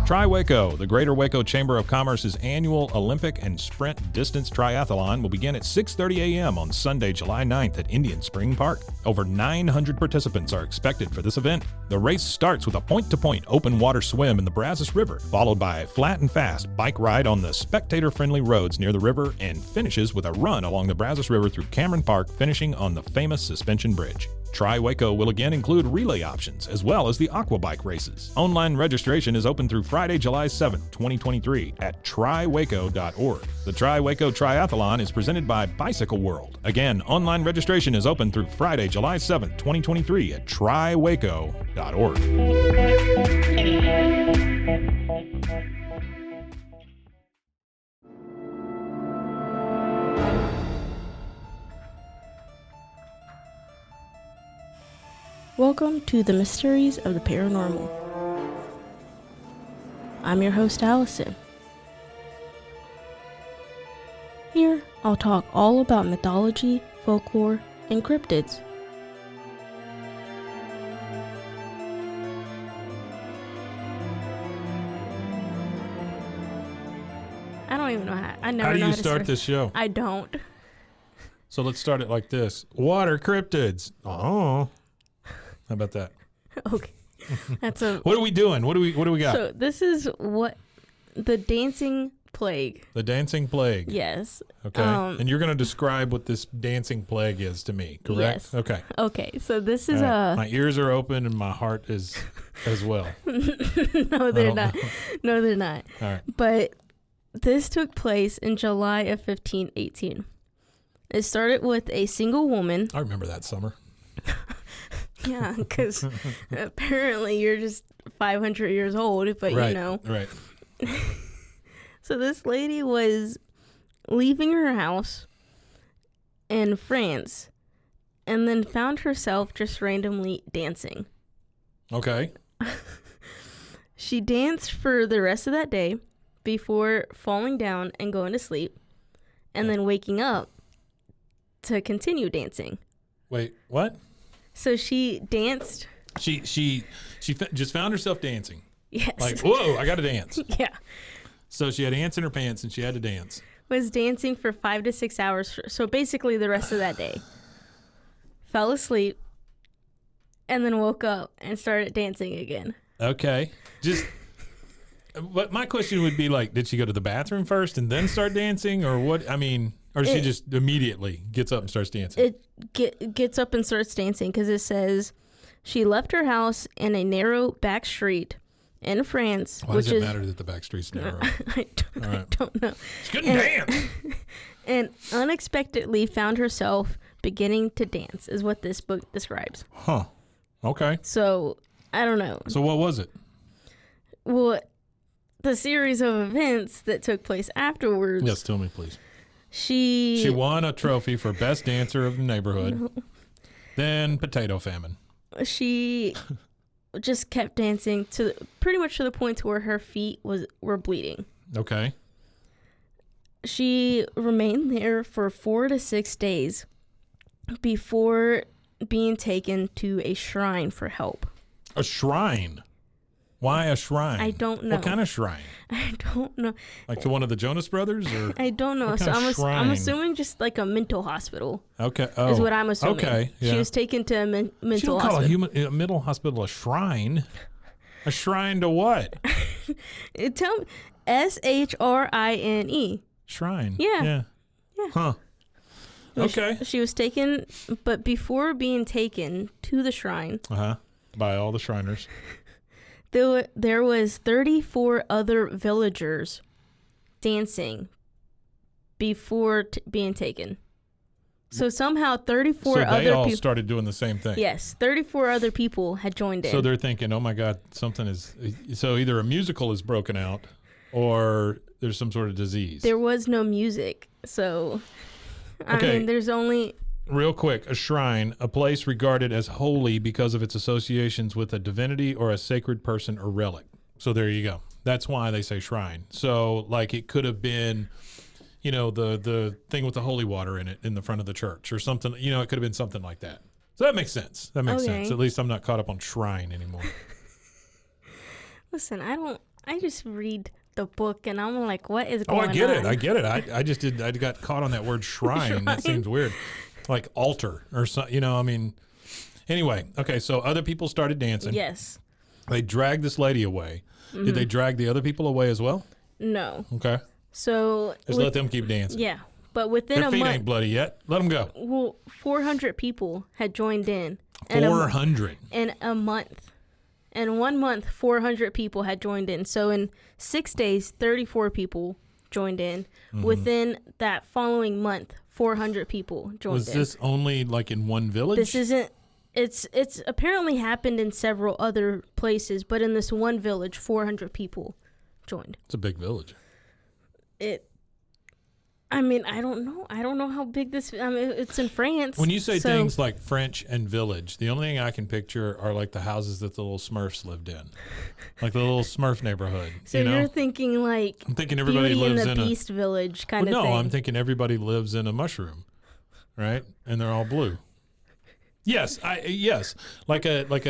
Tri-Waco, the Greater Waco Chamber of Commerce's annual Olympic and Sprint Distance Triathlon will begin at 6:30 a.m. on Sunday, July 9th at Indian Spring Park. Over 900 participants are expected for this event. The race starts with a point-to-point open water swim in the Brazos River, followed by a flat and fast bike ride on the spectator-friendly roads near the river, and finishes with a run along the Brazos River through Cameron Park, finishing on the famous suspension bridge. Tri-Waco will again include relay options, as well as the aqua bike races. Online registration is open through Friday, July 7th, 2023 at triwaco.org. The Tri-Waco Triathlon is presented by Bicycle World. Again, online registration is open through Friday, July 7th, 2023 at triwaco.org. Welcome to the Mysteries of the Paranormal. I'm your host, Allison. Here, I'll talk all about mythology, folklore, and cryptids. I don't even know how. I never How do know you how to start this show? I don't. So let's start it like this. What are cryptids? Oh. How about that? Okay. That's a. What are we doing? What do we got? So this is what the dancing plague. The dancing plague. Yes. Okay. And you're going to describe what this dancing plague is to me, correct? Yes. Okay. Okay. So this is My ears are open and my heart is as well. No, they're not. No, they're not. All right. But this took place in July of 1518. It started with a single woman. I remember that summer. Yeah, because apparently you're just 500 years old, but right, you know. Right. So this lady was leaving her house in France and then found herself just randomly dancing. Okay. She danced for the rest of that day before falling down and going to sleep and then waking up to continue dancing. Wait, what? So she danced. She just found herself dancing. Yes. Like, whoa, I got to dance. Yeah. So she had ants in her pants and she had to dance. Was dancing for 5 to 6 hours. So basically the rest of that day. Fell asleep and then woke up and started dancing again. Okay. But my question would be like, did she go to the bathroom first and then start dancing, or what? I mean, or she just immediately gets up and starts dancing? It gets up and starts dancing because it says she left her house in a narrow back street in France. Why does it matter that the back street's narrow? I don't know. She couldn't dance. And unexpectedly found herself beginning to dance, is what this book describes. Huh. Okay. So, I don't know. So what was it? Well, the series of events that took place afterwards. Yes, tell me, please. She won a trophy for best dancer of the neighborhood. No. Then potato famine. She just kept dancing to pretty much to the point to where her feet were bleeding. Okay. She remained there for 4 to 6 days before being taken to a shrine for help. A shrine? Why a shrine? I don't know. What kind of shrine? I don't know. Like to one of the Jonas Brothers, or I don't know. So I'm assuming just like a mental hospital. Okay, is what I'm assuming. Okay, yeah. She was taken to a mental you don't hospital. Call a mental hospital a shrine. A shrine to what? Tell me, SHRINE. Shrine. Yeah. Huh. Okay. She was taken, but before being taken to the shrine, by all the Shriners. There was 34 other villagers dancing before being taken. So somehow 34 other people... So they all started doing the same thing. Yes, 34 other people had joined in. So they're thinking, oh my God, something is... So either a musical is broken out or there's some sort of disease. There was no music, so... I mean, there's only... Real quick, a shrine, a place regarded as holy because of its associations with a divinity or a sacred person or relic. So there you go. That's why they say shrine. So like it could have been, the thing with the holy water in it in the front of the church or something, it could have been something like that. So that makes sense. That makes Okay. sense. At least I'm not caught up on shrine anymore. Listen, I just read the book and I'm like, what is going on? I get it. I got caught on that word shrine. That seems weird. Like altar or something, I mean. Anyway, okay, so other people started dancing. Yes. They dragged this lady away. Mm-hmm. Did they drag the other people away as well? No. Okay. So just let them keep dancing. Yeah. But within Their a feet month, ain't bloody yet. Let them go. Well, 400 people had joined in. 400 in a month. In 1 month, 400 people had joined in. So in 6 days, 34 people joined in. Mm-hmm. Within that following month, 400 people joined in. Was this only like in one village? This isn't. It's apparently happened in several other places, but in this one village, 400 people joined. It's a big village. I mean, I don't know. I don't know how big this. I mean, it's in France. When you say things like French and village, the only thing I can picture are like the houses that the little Smurfs lived in, like the little Smurf neighborhood. So you're thinking like I'm thinking everybody Beauty lives in the in Beast village kind of no, thing. I'm thinking everybody lives in a mushroom, right? And they're all blue. Yes, like a what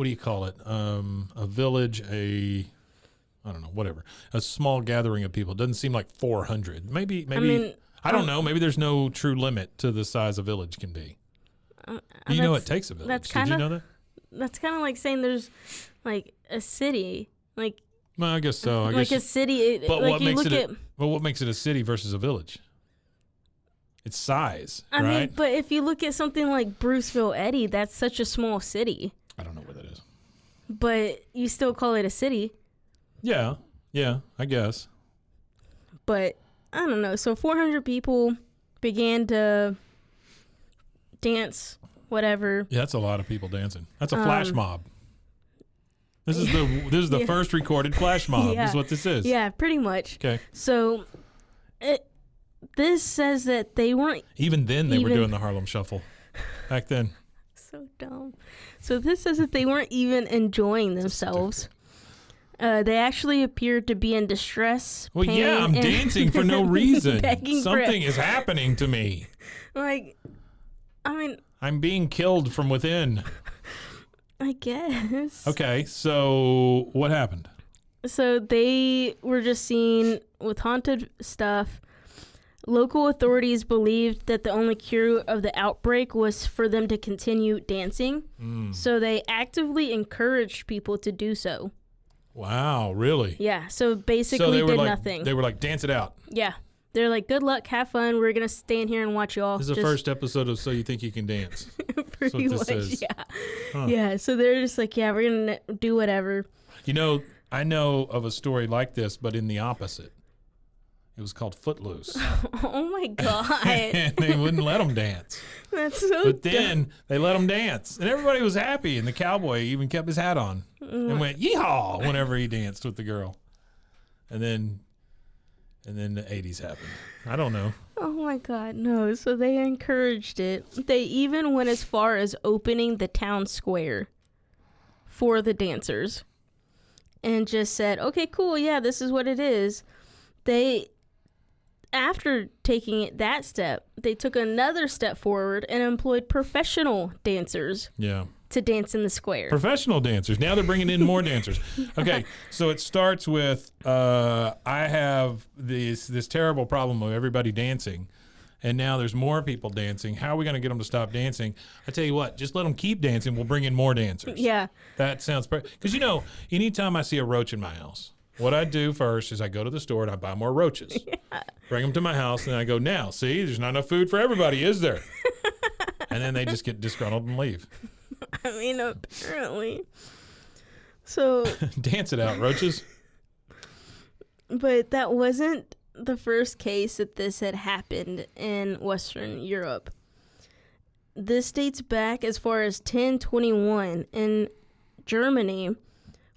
do you call it? A village, I don't know, whatever. A small gathering of people. It doesn't seem like 400. Maybe I mean, I don't know. Maybe there's no true limit to the size a village can be. You know it takes a village. Did you know that? That's kind of like saying there's like a city. Like well, I guess so. I guess a city. But like what makes it what makes it a city versus a village? It's size, I right? mean, but if you look at something like Bruceville, Eddy, that's such a small city. I don't know where that is. But you still call it a city. Yeah, I guess. But I don't know. So 400 people began to dance, whatever. Yeah, that's a lot of people dancing. That's a flash mob. This is the first recorded flash mob. Yeah. Is what this is. Yeah, pretty much. Okay. So this says that they weren't. Even then, they were doing the Harlem Shuffle. Back then. So dumb. So this says that they weren't even enjoying themselves. They actually appeared to be in distress. Well, pain, yeah, I'm dancing for no reason. Begging Something is happening to me. Like, I mean, I'm being killed from within. I guess. Okay, so what happened? So they were just seen with haunted stuff. Local authorities believed that the only cure of the outbreak was for them to continue dancing. So they actively encouraged people to do so. Wow, really? Yeah, so basically did like, nothing. They were like, dance it out. Yeah. They're like, good luck, have fun. We're going to stand here and watch y'all. This is the first episode of So You Think You Can Dance. Pretty much, says. yeah. Huh. Yeah, so they're just like, yeah, we're going to do whatever. You know, I know of a story like this, but in the opposite. It was called Footloose. Oh, my God. And they wouldn't let them dance. That's so But then they let them dance. And everybody was happy. And the cowboy even kept his hat on and went, yeehaw, whenever he danced with the girl. And then the 80s happened. I don't know. Oh, my God, no. So they encouraged it. They even went as far as opening the town square for the dancers and just said, okay, cool, yeah, this is what it is. After taking that step, they took another step forward and employed professional dancers to dance in the square. Professional dancers. Now they're bringing in more dancers. Okay, so it starts with I have this terrible problem of everybody dancing, and now there's more people dancing. How are we going to get them to stop dancing? I tell you what, just let them keep dancing. We'll bring in more dancers. Yeah. That sounds perfect. Because, anytime I see a roach in my house, what I do first is I go to the store and I buy more roaches. Yeah. Bring them to my house, and I go, now, see, there's not enough food for everybody, is there? And then they just get disgruntled and leave. I mean, apparently. So. Dance it out, roaches. But that wasn't the first case that this had happened in Western Europe. This dates back as far as 1021 in Germany.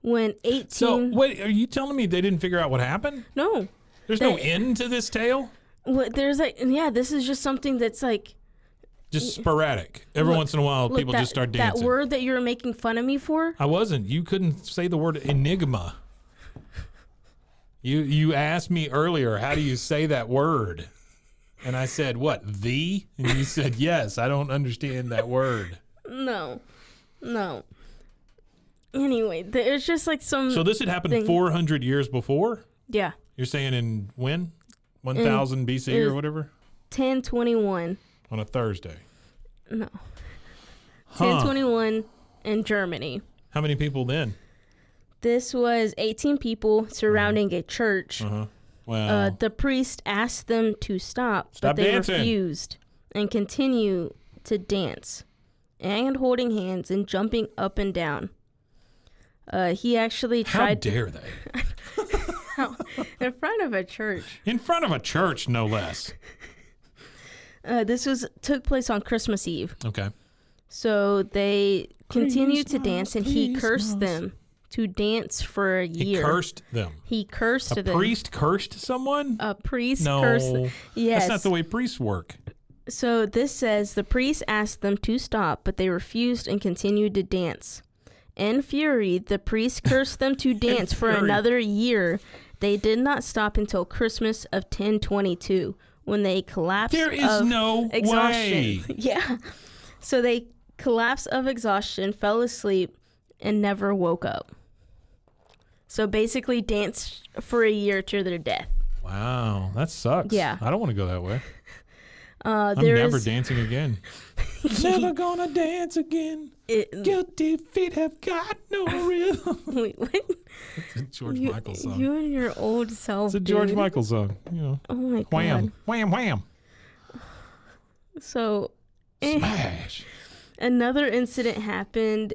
When 18... So, wait, are you telling me they didn't figure out what happened? No. There's no end to this tale? Well, there's this is just something that's like... Just sporadic. Every once in a while, people just start dancing. That word that you were making fun of me for? I wasn't. You couldn't say the word enigma. You asked me earlier, how do you say that word? And I said, what, the? And you said, yes, I don't understand that word. No. Anyway, there's just like some. So this had happened 400 years before? Yeah. You're saying in when? 1000 BC or whatever? 1021. On a Thursday? No. 1021 in Germany. How many people then? This was 18 people surrounding a church. Wow. The priest asked them to stop but they dancing. refused and continue to dance and holding hands and jumping up and down. He actually tried. How dare they? In front of a church. In front of a church, no less. This took place on Christmas Eve. Okay. So they continued to dance, and he cursed them to dance for a year. He cursed them. He cursed them. A priest cursed someone? A priest no, cursed them. Yes. That's not the way priests work. So this says the priest asked them to stop, but they refused and continued to dance. In fury, the priest cursed them to dance for another year. They did not stop until Christmas of 1022, when they collapsed. There is no exhaustion. way. Yeah. So they collapsed of exhaustion, fell asleep, and never woke up. So basically danced for a year to their death. Wow, that sucks. Yeah. I don't want to go that way. I'm never dancing again. Never gonna dance again. Guilty feet have got no rhythm. Wait, what? It's a George Michael song. You and your old self. It's a George Michael song. You know. Oh my God. Wham, wham, wham. So, smash. Another incident happened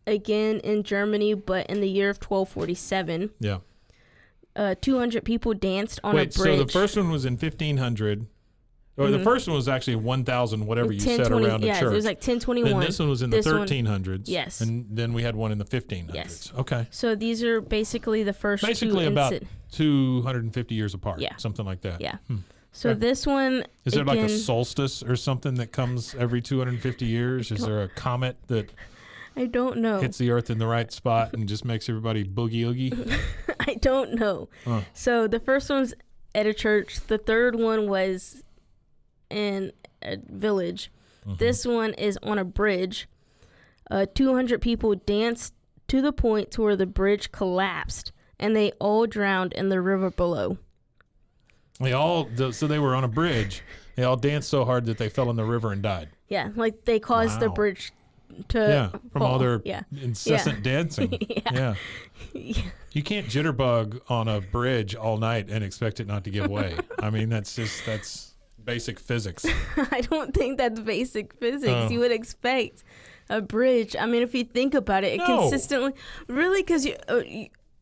again in Germany, but in the year of 1247. Yeah. 200 people danced on a bridge. So the first one was in 1500. Or the first one was actually 1000, whatever you said around a church. Yeah, it was like 1021. Then this one was in the 1300s. Yes. And then we had one in the 1500s. Yes. Okay. So these are basically the first basically about 250 years apart. Yeah. Something like that. Yeah. So this one. Is there like a solstice or something that comes every 250 years? Is there a comet that I don't know hits the earth in the right spot and just makes everybody boogie oogie? I don't know. Huh. So the first one's at a church. The third one was in a village. This one is on a bridge. 200 people danced to the point to where the bridge collapsed, and they all drowned in the river below. So they were on a bridge. They all danced so hard that they fell in the river and died. Yeah, like they caused the bridge to from fall. all their incessant dancing. Yeah. You can't jitterbug on a bridge all night and expect it not to give way. I mean, that's basic physics. I don't think that's basic physics. You would expect a bridge. I mean, if you think about it, consistently, really, because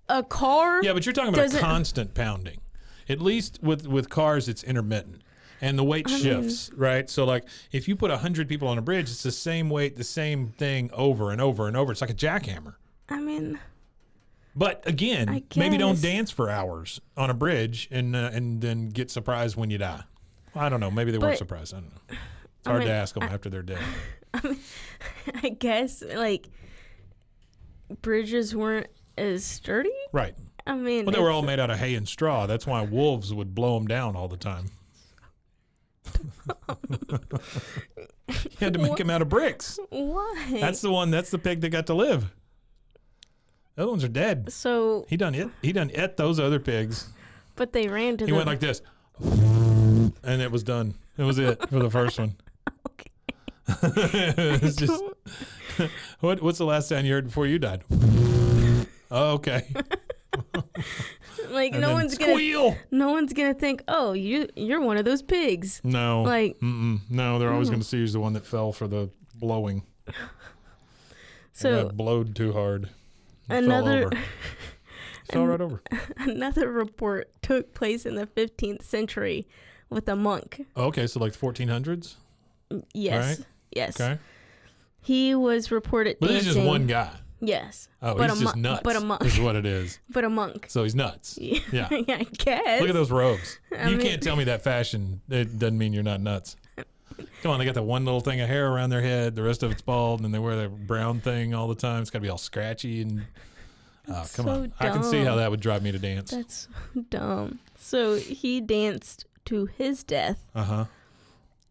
a car. Yeah, but you're talking about a constant pounding. At least with cars, it's intermittent. And the weight shifts, right? So, like, if you put 100 people on a bridge, it's the same weight, the same thing over and over and over. It's like a jackhammer. I mean... But, again, maybe don't dance for hours on a bridge and then get surprised when you die. I don't know. Maybe they weren't surprised. I don't know. It's hard to ask them after they're dead. I guess, like, bridges weren't as sturdy? Right. I mean... Well, they were all made out of hay and straw. That's why wolves would blow them down all the time. You had to make him out of bricks. Why? That's the pig that got to live. The other ones are dead. So he done ate those other pigs. But they ran to He went like this. And it was done. It was it for the first one. Okay. It's just what's the last sound you heard before you died? Oh, okay. Like no one's gonna think, oh, you're one of those pigs. No, like no, they're always gonna see who's the one that fell for the blowing. So blowed too hard. Another fell right over. Another report took place in the 15th century with a monk. Okay, so like 1400s. Yes. Right? Yes. Okay. He was reported. But this is just one guy. Yes. Oh, he's just nuts. But a monk is what it is. But a monk. So he's nuts. Yeah. Yeah, I guess. Look at those robes. You can't tell me that fashion. It doesn't mean you're not nuts. Come on, they got that one little thing of hair around their head. The rest of it's bald, and they wear that brown thing all the time. It's got to be all scratchy and. Come on. Dumb. I can see how that would drive me to dance. That's so dumb. So he danced to his death. Uh-huh.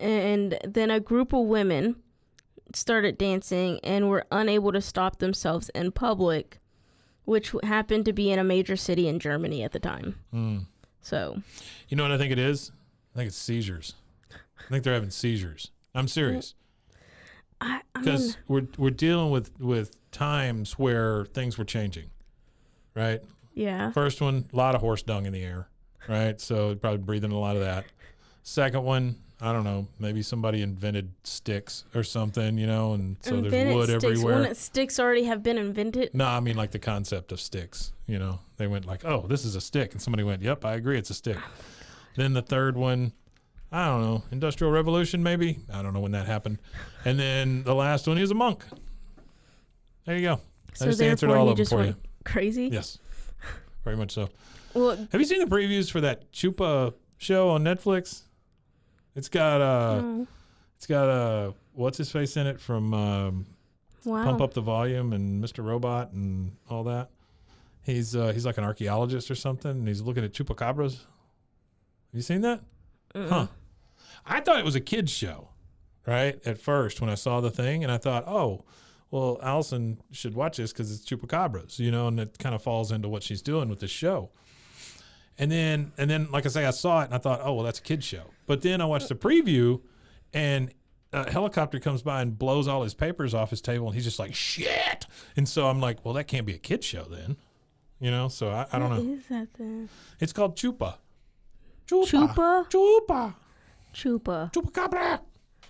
And then a group of women started dancing and were unable to stop themselves in public, which happened to be in a major city in Germany at the time. So, you know what I think it is? I think it's seizures. I think they're having seizures. I'm serious. Because we're dealing with times where things were changing, right? Yeah. First one, a lot of horse dung in the air, right? So probably breathing a lot of that. Second one, I don't know, maybe somebody invented sticks or something, you know, and so there's wood everywhere. Wouldn't sticks already have been invented? No, I mean like the concept of sticks, you know. They went like, oh, this is a stick. And somebody went, yep, I agree, it's a stick. Then the third one, I don't know, Industrial Revolution maybe? I don't know when that happened. And then the last one, he was a monk. There you go. So I just answered all of them for you. Crazy? Yes, very much so. Well, have you seen the previews for that Chupa show on Netflix? It's got what's his face in it from Pump Up the Volume and Mr. Robot and all that. He's like an archaeologist or something, and he's looking at chupacabras. Have you seen that? Huh. I thought it was a kid's show, right? At first when I saw the thing, and I thought, oh, well, Allison should watch this because it's chupacabras, you know, and it kind of falls into what she's doing with this show. And then, like I say, I saw it and I thought, oh, well, that's a kid's show. But then I watched the preview, and a helicopter comes by and blows all his papers off his table, and he's just like, shit. And so I'm like, well, that can't be a kid's show then, you know? So I don't know. What is that then? It's called Chupa. Chupa? Chupa. Chupa. Chupacabra.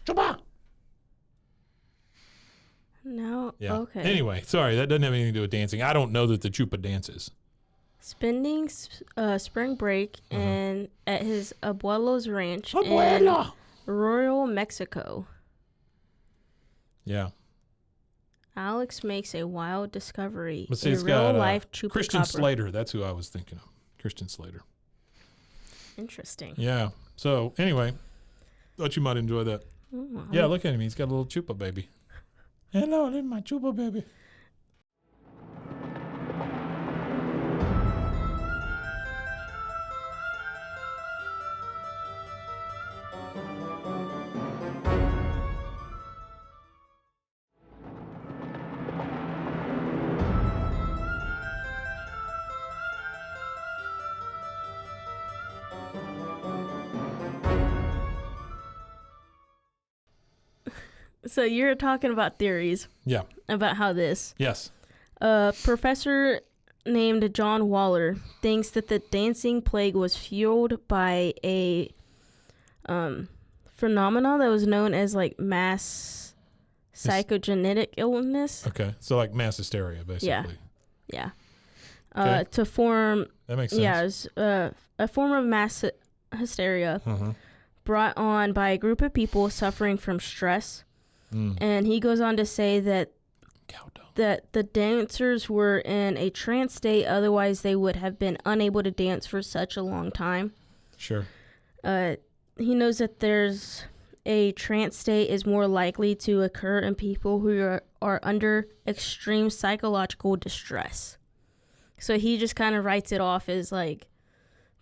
Chupa. No. Yeah. Okay. Anyway, sorry, that doesn't have anything to do with dancing. I don't know that the Chupa dances. Spending spring break and at his abuelo's ranch Abuelo. in rural Mexico. Yeah. Alex makes a wild discovery. But see, a it's got real-life chupacabra. Christian Slater. That's who I was thinking of. Christian Slater. Interesting. Yeah. So anyway, thought you might enjoy that. Oh, Yeah, look at him. He's got a little Chupa baby. Hello, this is my Chupa baby. So you're talking about theories. Yeah. About how this. Yes. A professor named John Waller thinks that the dancing plague was fueled by a phenomenon that was known as like mass psychogenetic illness. Okay. So like mass hysteria, basically. Yeah. Okay. To form. That makes sense. Yeah, it was, a form of mass hysteria brought on by a group of people suffering from stress. And he goes on to say that the dancers were in a trance state, otherwise they would have been unable to dance for such a long time. Sure. He knows that there's a trance state is more likely to occur in people who are under extreme psychological distress. So he just kind of writes it off as like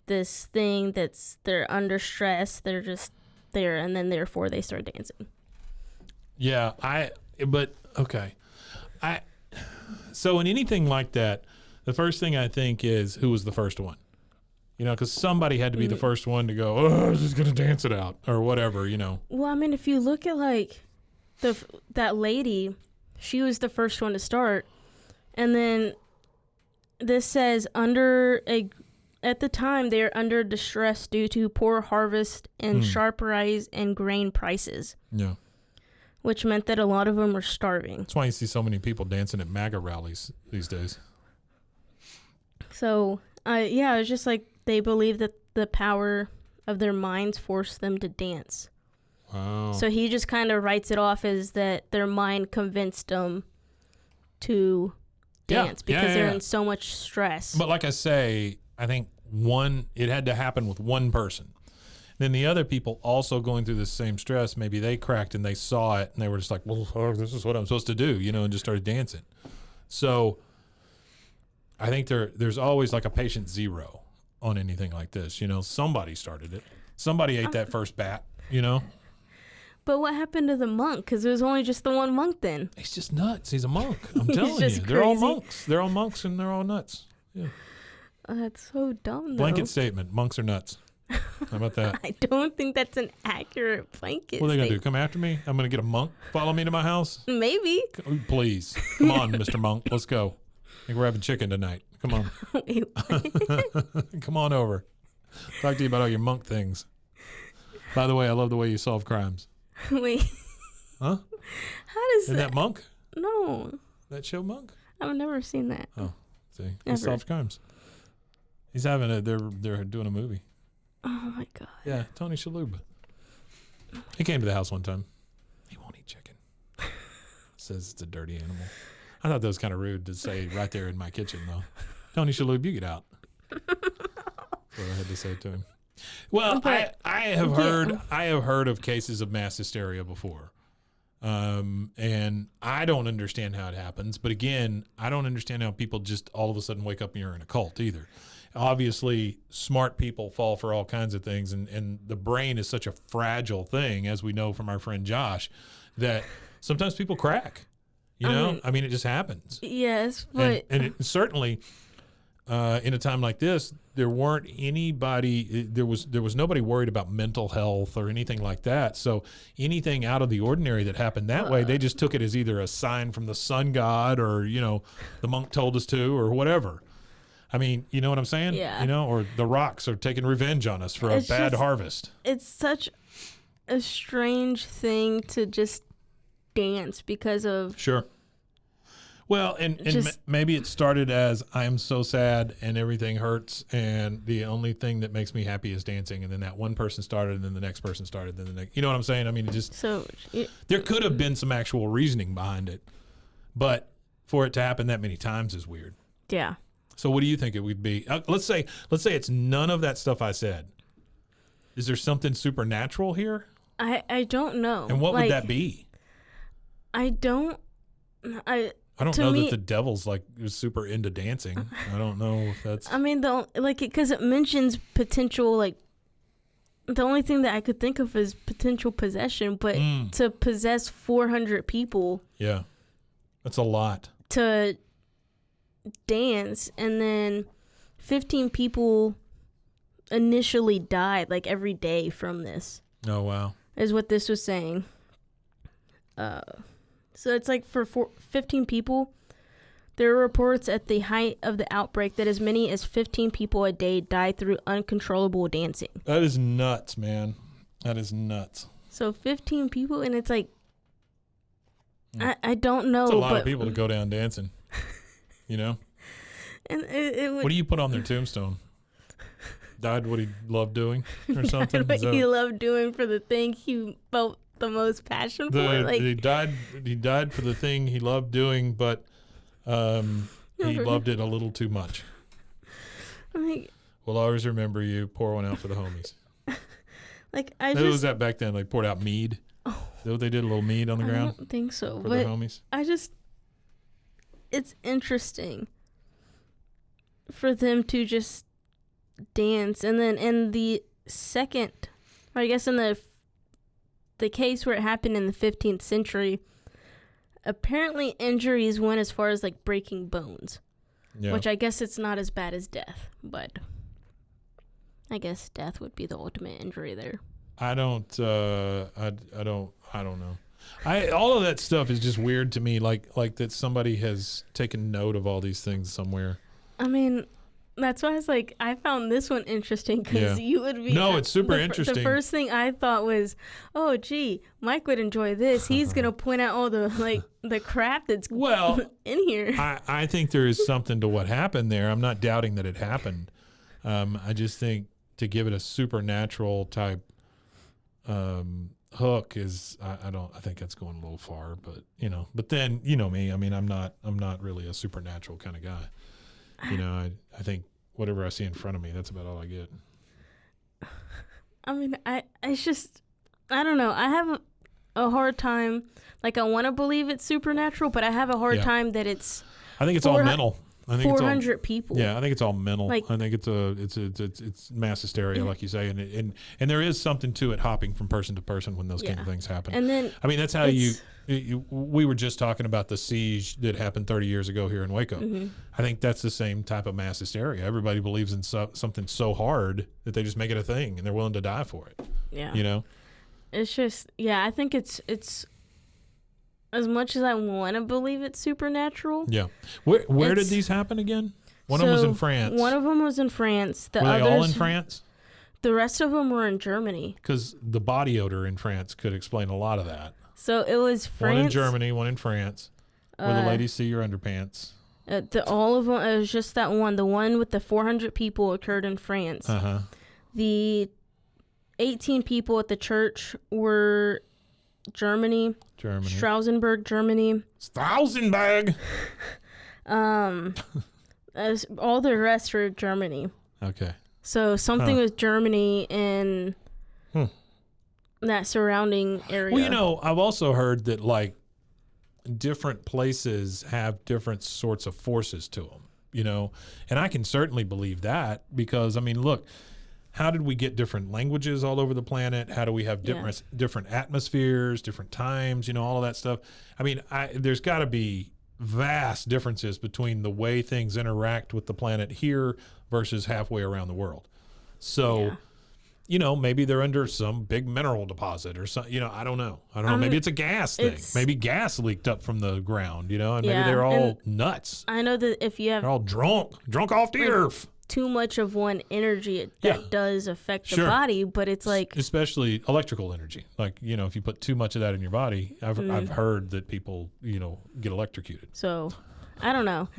this thing that's they're under stress, they're just there, and then therefore they start dancing. Yeah, so in anything like that, the first thing I think is who was the first one? You know, because somebody had to be the first one to go, oh, I was just going to dance it out or whatever, you know. Well, I mean, if you look at like that lady, she was the first one to start. And then this says at the time they are under distress due to poor harvest and sharp rise in grain prices. Yeah. Which meant that a lot of them were starving. That's why you see so many people dancing at MAGA rallies these days. So, yeah, it's just like they believe that the power of their minds forced them to dance. Wow. So he just kind of writes it off as that their mind convinced them to dance because they're in so much stress. But like I say, I think it had to happen with one person. Then the other people also going through the same stress, maybe they cracked and they saw it and they were just like, well, this is what I'm supposed to do, you know, and just started dancing. So I think there's always like a patient zero on anything like this. You know, somebody started it. Somebody ate that first bat, you know? But what happened to the monk? Because there was only just the one monk then. He's just nuts. He's a monk. I'm He's telling you. just They're all crazy. monks. They're all monks and they're all nuts. Yeah. That's so dumb, though. Blanket statement. Monks are nuts. How about that? I don't think that's an accurate blanket What are they going to do? statement. Come after me? I'm going to get a monk follow me to my house? Maybe. Please. Come on, Mr. Monk. Let's go. I think we're having chicken tonight. Come on. Wait, Come on over. Talk to you about all your monk things. By the way, I love the way you solve crimes. wait. Huh? How does Isn't that Monk? No, That show Monk? I've never seen that. Oh, see. He Never. solves crimes. He's having they're doing a movie. Oh my god. Yeah, Tony Shalhoub. He came to the house one time. He won't eat chicken. Says it's a dirty animal. I thought that was kind of rude to say right there in my kitchen, though. Tony Shalhoub, you get out. That's what I had to say to him. Well, But- I have heard of cases of mass hysteria before. And I don't understand how it happens. But again, I don't understand how people just all of a sudden wake up and you're in a cult either. Obviously, smart people fall for all kinds of things. And the brain is such a fragile thing, as we know from our friend Josh, that sometimes people crack. You know? I mean, it just happens. Yes, but And it certainly, in a time like this, there weren't anybody. There was nobody worried about mental health or anything like that. So anything out of the ordinary that happened that way, they just took it as either a sign from the sun god or the monk told us to or whatever. I mean, you know what I'm saying? Yeah. Or the rocks are taking revenge on us for It's a bad just- harvest. it's such a strange thing to just dance because of Sure. Well, and Just- maybe it started as I am so sad and everything hurts and the only thing that makes me happy is dancing. And then that one person started and then the next person started. Then the next, you know what I'm saying? I mean, there could have been some actual reasoning behind it, but for it to happen that many times is weird. yeah. So what do you think it would be? Let's say it's none of that stuff I said. Is there something supernatural here? I don't know. And what would that be? I don't to know me- that the devil's like super into dancing. I don't know if that's. I mean, because it mentions potential, the only thing that I could think of is potential possession, but to possess 400 people Yeah, that's a lot. to dance, and then 15 people initially died, every day from this, Oh wow. is what this was saying. So it's for 15 people. There are reports at the height of the outbreak that as many as 15 people a day died through uncontrollable dancing. That is nuts, man. That is nuts. So 15 people, and it's I don't know. It's a lot but, of people to go down dancing. You know? And it would What do you put on their tombstone? Died what he loved doing or something? what Is that- he loved doing for the thing he felt the most passion for. he died for the thing he loved doing, but he loved it a little too much. We'll always remember you. Pour one out for the homies. I What was just that back then? They poured out mead. Is that what they did? A little mead on the I ground don't think so, for their but homies. it's interesting for them to just dance, and then in the second, or I guess in the case where it happened in the 15th century, apparently injuries went as far as breaking bones, Yeah. which I guess it's not as bad as death, but I guess death would be the ultimate injury there. I don't know. All of that stuff is just weird to me. Like that somebody has taken note of all these things somewhere. I mean, that's why I was I found this one interesting because Yeah. you would be. No, it's super The interesting. first thing I thought was, oh, gee, Mike would enjoy this. He's gonna point out all the the crap that's Well, in here. I think there is something to what happened there. I'm not doubting that it happened. I just think to give it a supernatural type hook is I think that's going a little far, but then you know me. I mean, I'm not really a supernatural kind of guy. I think whatever I see in front of me, that's about all I get. I mean, it's just, I don't know. I have a hard time. I want to believe it's supernatural, but I have a hard Yeah. time that it's. I think it's all 400 mental. I think 400 people. Yeah, I think it's all mental. Like, I think it's mass hysteria, like you say, and there is something to it, hopping from person to person when those kind of things happen. And then I mean, that's how we were just talking about the siege that happened 30 years ago here in Waco. Mm-hmm. I think that's the same type of mass hysteria. Everybody believes in something so hard that they just make it a thing and they're willing to die for it. Yeah. You know? It's just, I think it's as much as I want to believe it's supernatural. Yeah. Where did these happen again? One of them was in France. One of them was in France. Were they all in France? The rest of them were in Germany. Because the body odor in France could explain a lot of that. So it was France. One in Germany, one in France, where the ladies see your underpants. All of them, it was just that one. The one with the 400 people occurred in France. Uh-huh. The 18 people at the church were Germany. Strausenberg, Germany. Strausenberg! All the rest were Germany. Okay. So something with Germany and that surrounding area. Well, you know, I've also heard that, like, different places have different sorts of forces to them, you know, and I can certainly believe that because, I mean, look, how did we get different languages all over the planet? How do we have different atmospheres, different times, you know, all of that stuff? I mean, there's got to be vast differences between the way things interact with the planet here versus halfway around the world. So, you know, maybe they're under some big mineral deposit or something, you know, I don't know. Maybe it's a gas thing. Maybe gas leaked up from the ground, you know, and maybe they're all nuts. I know that if you have... They're all drunk off the earth. Too much of one energy, that does affect the body, but it's like... Especially electrical energy. Like, you know, if you put too much of that in your body, I've heard that people, you know, get electrocuted. So, I don't know.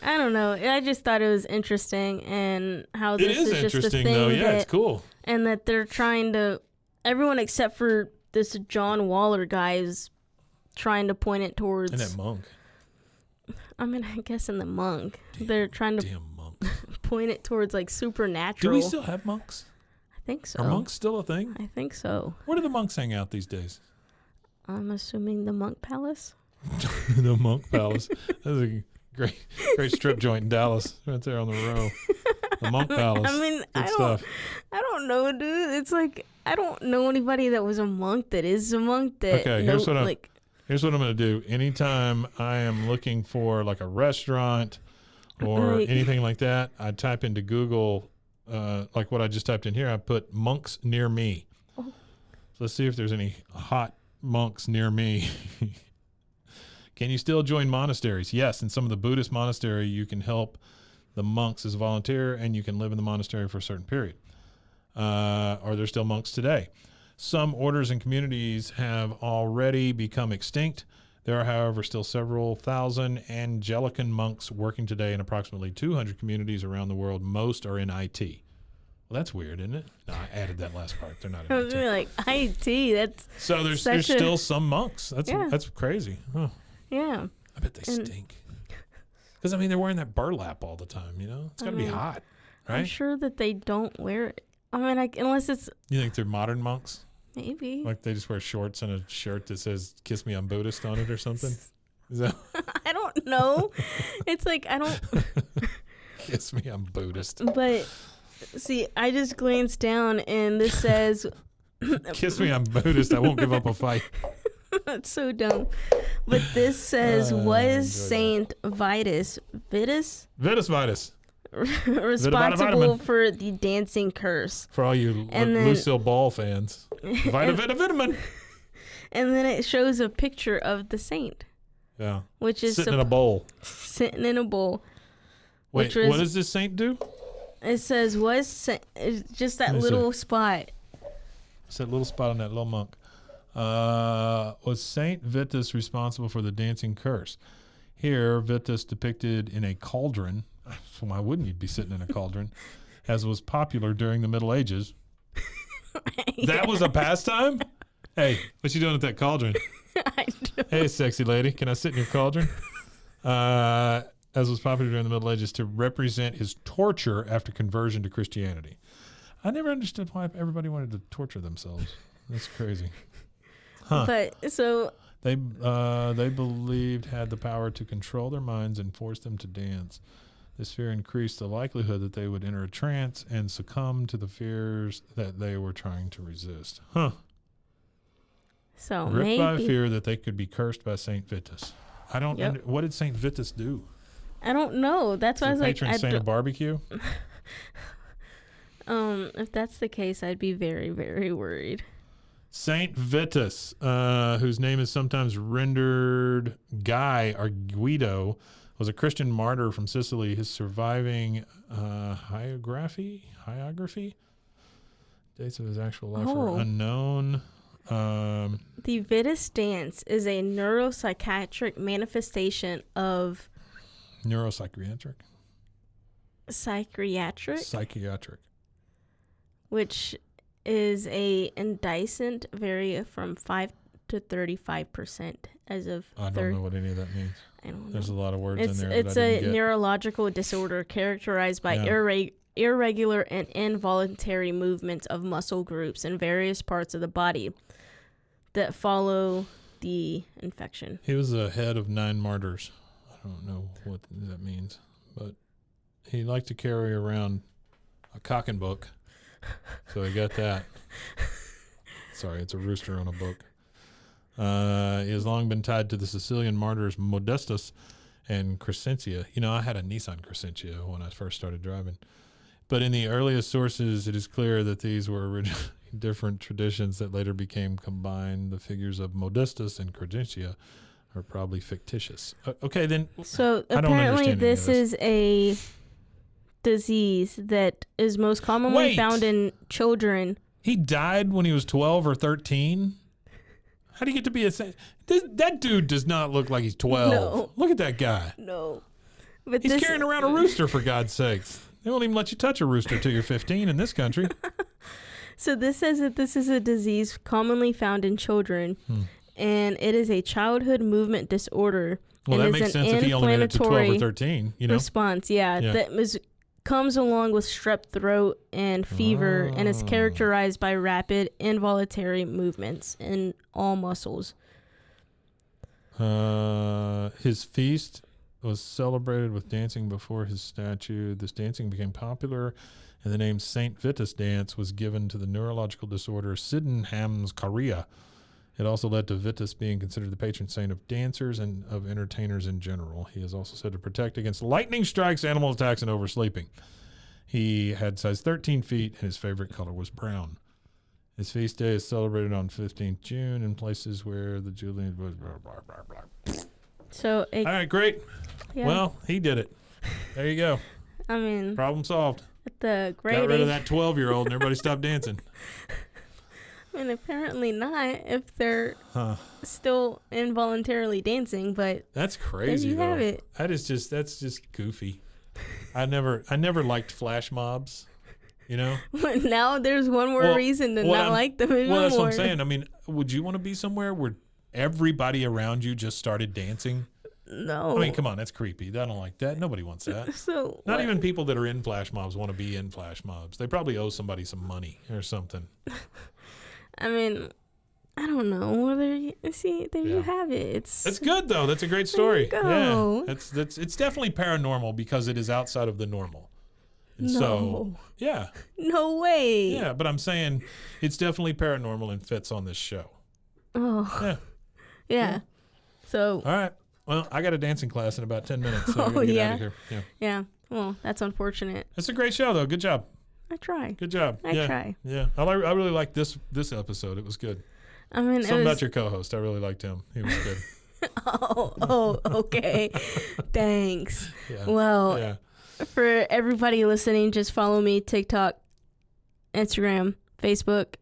I don't know. I just thought it was interesting and how this is just a thing though. Yeah, it's cool. And that they're trying to... Everyone except for this John Waller guy is trying to point it towards... And that monk. I mean, I guess in the monk. They're trying to point it towards, like, supernatural. Do we still have monks? I think so. Are monks still a thing? I think so. Where do the monks hang out these days? I'm assuming the Monk Palace. The Monk Palace. That's a great strip joint in Dallas, right there on the row. The Monk Palace. I mean, I don't know, dude. It's like, I don't know anybody that was a monk that is a monk that... Okay, here's what I'm going to do. Anytime I am looking for like a restaurant or anything like that, I type into Google, like what I just typed in here, I put monks near me. Oh. So let's see if there's any hot monks near me. Can you still join monasteries? Yes, in some of the Buddhist monastery, you can help the monks as a volunteer and you can live in the monastery for a certain period. Are there still monks today? Some orders and communities have already become extinct. There are, however, still several thousand Anglican monks working today in approximately 200 communities around the world. Most are in IT. Well, that's weird, isn't it? No, I added that last part. They're not in IT. I was like, IT, that's... So there's still some monks. That's crazy. Huh. Yeah. I bet they stink. Because, I mean, they're wearing that burlap all the time, you know? It's got to be hot, right? I'm sure that they don't wear it. I mean, unless it's... You think they're modern monks? Maybe. Like they just wear shorts and a shirt that says "Kiss Me, I'm Buddhist" on it or something? Is that... I don't know. It's like, I don't... Kiss me, I'm Buddhist. But, see, I just glanced down and this says... Kiss me, I'm Buddhist. I won't give up a fight. That's so dumb. But this says, was Saint Vitus responsible for the dancing curse? For all you Lucille Ball fans. Vitamin. And then it shows a picture of the saint. Yeah. Which is sitting in a bowl. Sitting in a bowl. Wait, what does this saint do? It says, it's just that little spot. It's that little spot on that little monk. Was Saint Vitus responsible for the dancing curse? Here, Vitus depicted in a cauldron. So why wouldn't he be sitting in a cauldron? As was popular during the Middle Ages. That was a pastime? Hey, what you doing at that cauldron? Hey, sexy lady, can I sit in your cauldron? As was popular during the Middle Ages to represent his torture after conversion to Christianity. I never understood why everybody wanted to torture themselves. That's crazy. Huh. But so They believed had the power to control their minds and force them to dance. This fear increased the likelihood that they would enter a trance and succumb to the fears that they were trying to resist. Huh. So Gripped by maybe fear that they could be cursed by Saint Vitus. I don't. Yep. What did Saint Vitus do? I don't know. That's why I was like, patron saint of barbecue. If that's the case, I'd be very, very worried. Saint Vitus, whose name is sometimes rendered Guy or Guido, was a Christian martyr from Sicily. His surviving hagiography, dates of his actual life are unknown. The Vitus dance is a neuropsychiatric manifestation of Neuropsychiatric, psychiatric, which is a indicent vary from 5 to 35% as of. I don't know what any of that means. I don't know. There's a lot of words in there. It's a neurological disorder characterized by irregular and involuntary movements of muscle groups in various parts of the body that follow the infection. He was the head of 9 martyrs. I don't know what that means, but he liked to carry around a cocking book, so he got that. Sorry, it's a rooster on a book. He has long been tied to the Sicilian martyrs Modestus and Crescentia. You know, I had a Nissan Crescentia when I first started driving. But in the earliest sources, it is clear that these were originally different traditions that later became combined. The figures of Modestus and Crescentia are probably fictitious. Okay, then. So apparently this is a disease that is most commonly found in children. He died when he was 12 or 13? How do you get to be that dude does not look like he's 12. No. Look at that guy. No. But he's carrying around a rooster, for God's sakes. They won't even let you touch a rooster till you're 15 in this country. So this says that this is a disease commonly found in children, and it is a childhood movement disorder. Well, that makes sense if he only made it to 12 or 13. You know? Response, that comes along with strep throat and fever, and is characterized by rapid involuntary movements in all muscles. His feast was celebrated with dancing before his statue. This dancing became popular, and the name Saint Vitus dance was given to the neurological disorder Sydenham's chorea. It also led to Vitus being considered the patron saint of dancers and of entertainers in general. He is also said to protect against lightning strikes, animal attacks, and oversleeping. He had size 13 feet, and his favorite color was brown. His feast day is celebrated on 15th June in places where the Julian was blah, blah, blah, blah. So all right, great. Yeah. Well, he did it. There you go. I mean, problem solved. The great got rid of that 12-year-old, and everybody stopped dancing. I mean, apparently not if they're still involuntarily dancing, but that's crazy. There you have it. That's just goofy. I never liked flash mobs, you know. But now there's one more reason to not like them even more. Well, that's what I'm saying. I mean, would you want to be somewhere where everybody around you just started dancing? No. I mean, come on, that's creepy. I don't like that. Nobody wants that. So not even people that are in flash mobs want to be in flash mobs. They probably owe somebody some money or something. I mean, I don't know. You have it. It's good though. That's a great story. There you go. Yeah, it's definitely paranormal because it is outside of the normal. And so, yeah. No way. Yeah, but I'm saying it's definitely paranormal and fits on this show. Oh. Yeah. So. All right. Well, I got a dancing class in about 10 minutes, so I'm going to get out of here. Yeah. Well, that's unfortunate. It's a great show, though. Good job. I try. Good job. I try. Yeah. I really liked this episode. It was good. I mean, something about your co-host. I really liked him. He was good. Okay. Thanks. Yeah. Well, for everybody listening, just follow me, TikTok, Instagram, Facebook,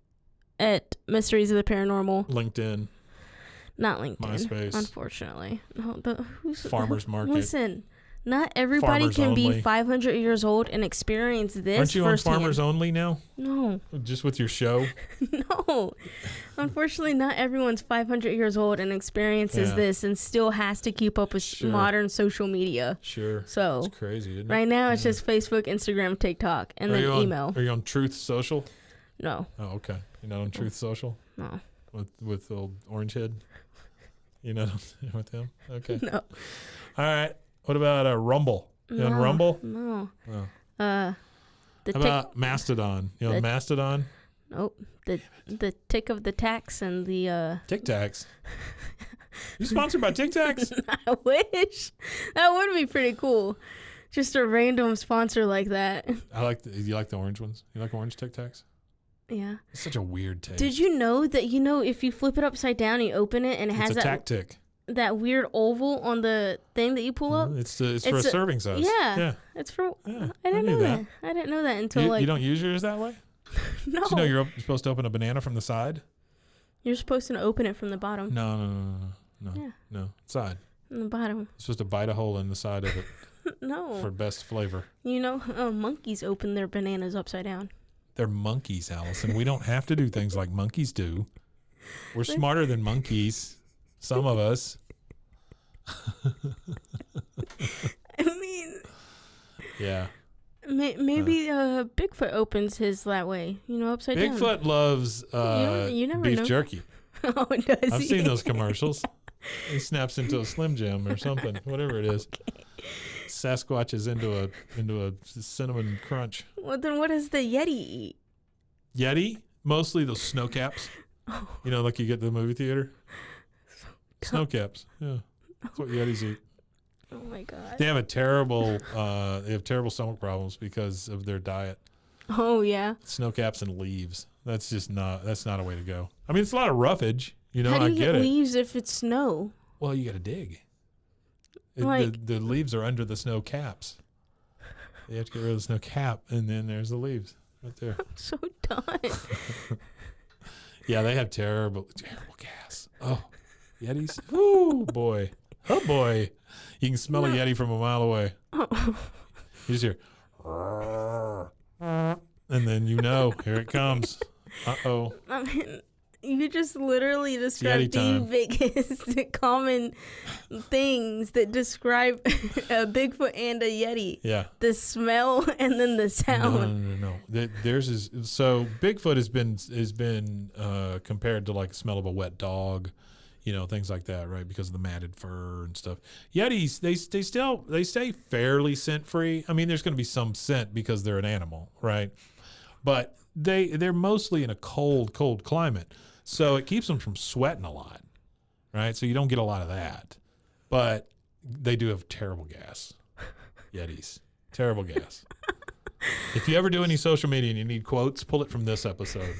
at Mysteries of the Paranormal. LinkedIn. Not LinkedIn. MySpace. Unfortunately. No, Farmer's Market. Listen, not everybody Farmers can Only. be 500 years old and experience this. Aren't you firsthand. on Farmers Only now? No. Just with your show? No. Unfortunately, not everyone's 500 years old and experiences this and still has to keep up with modern social media. Sure. So it's crazy, isn't it? Right now, it's just Facebook, Instagram, TikTok, and then email. Are you on Truth Social? No. Oh, okay. You're not on Truth Social? No. With old Orange Head? You know with him? Okay. No. All right. What about Rumble? You on Rumble? No. Oh. The How about Mastodon? You on Mastodon? Nope. The tick of the tax and the Tic Tacs. You sponsored by Tic Tacs? I wish. That would be pretty cool. Just a random sponsor like that. You like the orange ones? You like orange Tic Tacs? Yeah. It's such a weird taste. Did you know that if you flip it upside down, you open it and it has a tactic. That weird oval on the thing that you pull up? It's for a serving size. Yeah. It's for. Yeah, I didn't know that. I didn't know that until you don't use yours that way? No. Did you know you're supposed to open a banana from the side? You're supposed to open it from the bottom. No. Yeah. No, side. From the bottom. You're supposed to bite a hole in the side of it. No. For best flavor. Monkeys open their bananas upside down. They're monkeys, Allison. We don't have to do things like monkeys do. We're smarter than monkeys. Some of us. I mean. Yeah. Maybe Bigfoot opens his that way. Upside down. Bigfoot loves you never beef know. jerky. Oh, does I've he? seen those commercials. He snaps into a Slim Jim or something, whatever it is. Okay. Sasquatch is into a cinnamon crunch. Well, then what does the Yeti eat? Yeti? Mostly those snow caps. Oh. Like you get to the movie theater. Snow caps. Yeah. That's what Yetis eat. Oh my God. They have terrible stomach problems because of their diet. Oh yeah. Snow caps and leaves. That's not a way to go. I mean, it's a lot of roughage. How do you get leaves if it's snow? Well, you got to dig. The leaves are under the snow caps. You have to get rid of the snow cap, and then there's the leaves right there. I'm so done. Yeah, they have terrible gas. Oh, Yetis. Oh boy. You can smell a Yeti from a mile away. Oh. You just hear, and then here it comes. Uh-oh. I mean, you just literally described the biggest common things that describe a Bigfoot and a Yeti. Yeah. The smell and then the sound. No. Theirs is so Bigfoot has been compared to like the smell of a wet dog, things like that, right? Because of the matted fur and stuff. Yetis, they stay fairly scent free. I mean, there's going to be some scent because they're an animal, right? But they're mostly in a cold climate. So it keeps them from sweating a lot, right? So you don't get a lot of that. But they do have terrible gas. Yetis. Terrible gas. If you ever do any social media and you need quotes, pull it from this episode.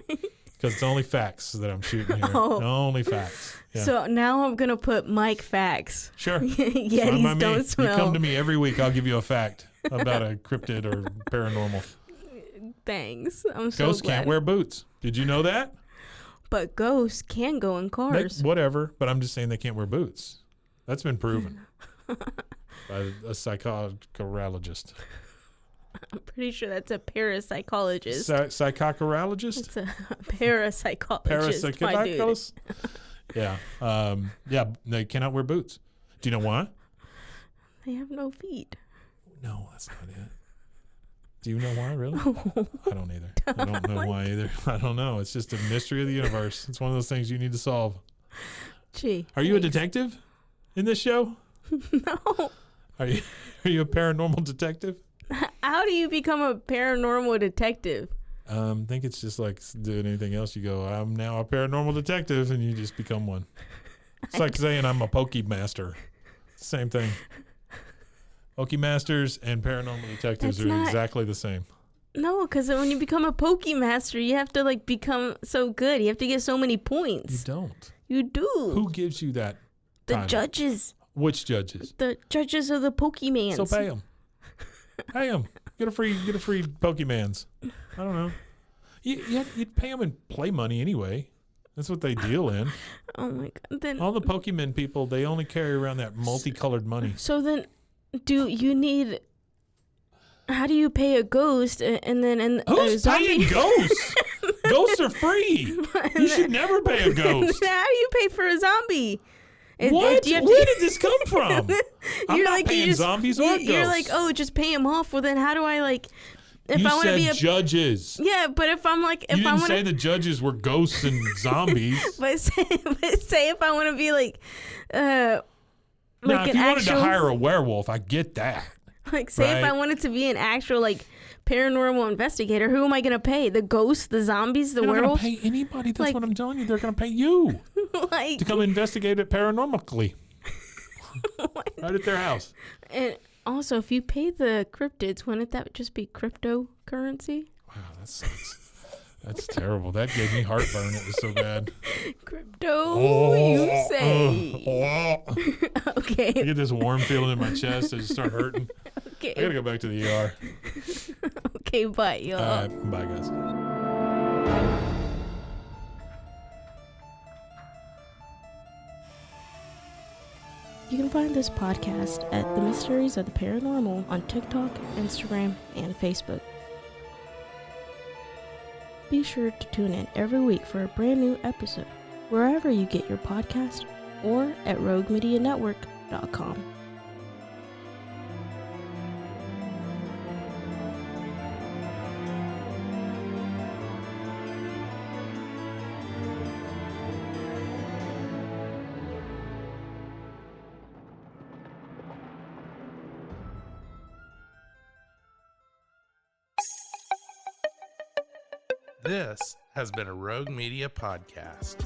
Because it's only facts that I'm shooting here. Oh. Only facts. Yeah. So now I'm going to put Mike facts. Sure. Yetis don't smell. You come to me every week, I'll give you a fact about a cryptid or paranormal. Thanks. I'm so Ghosts glad. can't wear boots. Did you know that? But ghosts can go in cars. Whatever, but I'm just saying they can't wear boots. That's been proven by a psychologist. I'm pretty sure that's a parapsychologist. Psychologist? It's a parapsychologist. My dude. Yeah, they cannot wear boots. Do you know why? They have no feet. No, that's not it. Do you know why, really? No. I don't either. I don't know why either. I don't know. It's just a mystery of the universe. It's one of those things you need to solve. Gee. Are you a detective in this show? No. Are you a paranormal detective? How do you become a paranormal detective? I think it's just like doing anything else. You go, I'm now a paranormal detective, and you just become one. It's like saying I'm a Pokemaster. Same thing. Pokemasters and paranormal detectives are exactly the same. No, because when you become a Pokemaster, you have to become so good. You have to get so many points. You don't. You do. Who gives you that? The title? Judges. Which judges? The judges of the Pokemans. So pay them. Pay them. Get a free Pokemans. I don't know. You'd pay them in play money anyway. That's what they deal in. Oh my God. Then all the Pokemon people, they only carry around that multicolored money. So then, how do you pay a ghost and then who's paying ghosts? Ghosts are free. You should never pay a ghost. How do you pay for a zombie? What? Where did this come from? I'm not paying zombies or ghosts. You're like, oh, just pay him off. Well, then how do I if you I want to said be a judges. yeah, but if I'm like, if You I didn't want say the judges were ghosts and zombies. but say if I want to be like, Now, like if an you wanted to actual, hire a werewolf, I get that. like say if I right? wanted to be an actual like paranormal investigator, who am I gonna pay? The ghosts, the zombies, the They're not werewolf? going to pay anybody. That's Like- what I'm telling you. They're going to pay you Like, to come investigate it paranormally. Right at their house. and also, if you pay the cryptids, wouldn't that just be cryptocurrency? Wow, that sucks. That's terrible. That gave me heartburn. It was so bad. Crypto, you say? I Okay. get this warm feeling in my chest. I just start hurting. Okay. I got to go back to the ER. Okay, bye, y'all. All right, bye, guys. You can find this podcast at The Mysteries of the Paranormal on TikTok, Instagram, and Facebook. Be sure to tune in every week for a brand new episode, wherever you get your podcast or at roguemedianetwork.com. This has been a Rogue Media podcast.